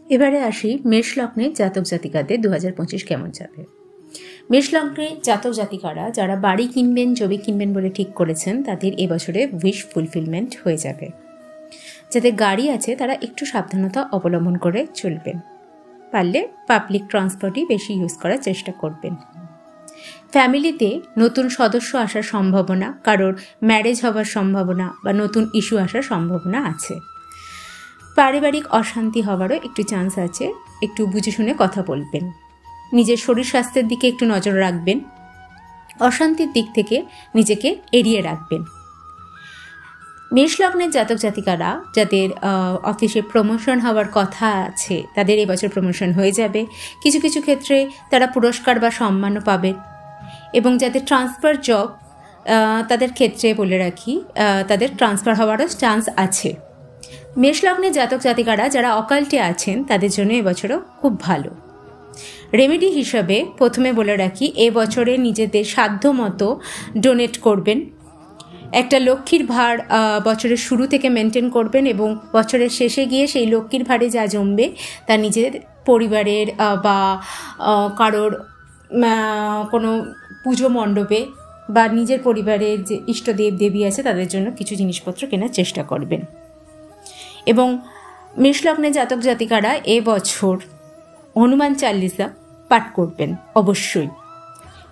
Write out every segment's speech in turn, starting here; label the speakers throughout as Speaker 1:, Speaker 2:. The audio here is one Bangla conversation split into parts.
Speaker 1: এবারে আসি মেষ লগ্নে জাতক জাতিকাদের 2025 কেমন যাবে। মেষ লগ্নে জাতক জাতিকারা যারা বাড়ি কিনবেন, জমি কিনবেন বলে ঠিক করেছেন, তাদের এবছরে উইশ ফুলফিলমেন্ট হয়ে যাবে। যাদের গাড়ি আছে তারা একটু সাবধানতা অবলম্বন করে চলবেন। পারলে পাবলিক ট্রান্সপোর্টই বেশি ইউজ করার চেষ্টা করবেন। ফ্যামিলিতে নতুন সদস্য আসার সম্ভাবনা, কারোর ম্যারেজ হওয়ার সম্ভাবনা বা নতুন ইস্যু আসার সম্ভাবনা আছে। পারিবারিক অশান্তি হওয়ারও একটু চান্স আছে। একটু বুঝে শুনে কথা বলবেন। নিজের শরীর স্বাস্থ্যের দিকে একটু নজর রাখবেন। অশান্তির দিক থেকে নিজেকে এড়িয়ে রাখবেন। মেষ লগ্নের জাতক জাতিকারা যাদের অফিসে প্রমোশন হওয়ার কথা আছে, তাদের এবছর প্রমোশন হয়ে যাবে। কিছু কিছু ক্ষেত্রে তারা পুরস্কার বা সম্মানও পাবেন। এবং যাদের ট্রান্সফার জব, তাদের ক্ষেত্রে বলে রাখি, তাদের ট্রান্সফার হওয়ারও চান্স আছে। মেষ লগ্নের জাতক জাতিকারা যারা অকাল্টে আছেন, তাদের জন্য এবছরও খুব ভালো। রেমেডি হিসাবে প্রথমে বলে রাখি, এবছরে নিজেদের সাধ্য মতো ডোনেট করবেন। একটা লক্ষ্মীর ভার বছরের শুরু থেকে মেনটেন করবেন এবং বছরের শেষে গিয়ে সেই লক্ষ্মীর ভারে যা জমবে তা নিজের পরিবারের বা কারোর কোনো পুজো মণ্ডপে বা নিজের পরিবারের যে ইষ্টদেব দেবী আছে তাদের জন্য কিছু জিনিসপত্র কেনার চেষ্টা করবেন। এবং মেষলগ্নে জাতক জাতিকারা এবছর হনুমান চালিসা পাঠ করবেন অবশ্যই।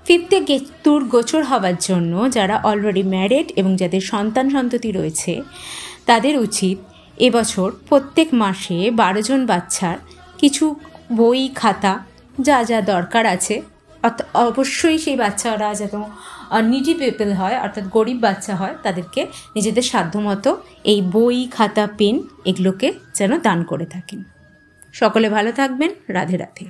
Speaker 1: ফিফথে কেতুর গোচর হওয়ার জন্য যারা অলরেডি ম্যারিড এবং যাদের সন্তান সন্ততি রয়েছে, তাদের উচিত এবছর প্রত্যেক মাসে 12 জন বাচ্চার কিছু বই খাতা যা যা দরকার আছে, অবশ্যই সেই বাচ্চারা যেন নিডি পিপল হয়, অর্থাৎ গরিব বাচ্চা হয়, তাদেরকে নিজেদের সাধ্যমতো এই বই খাতা পেন এগুলোকে যেন দান করে থাকেন। সকলে ভালো থাকবেন। রাধে রাধে।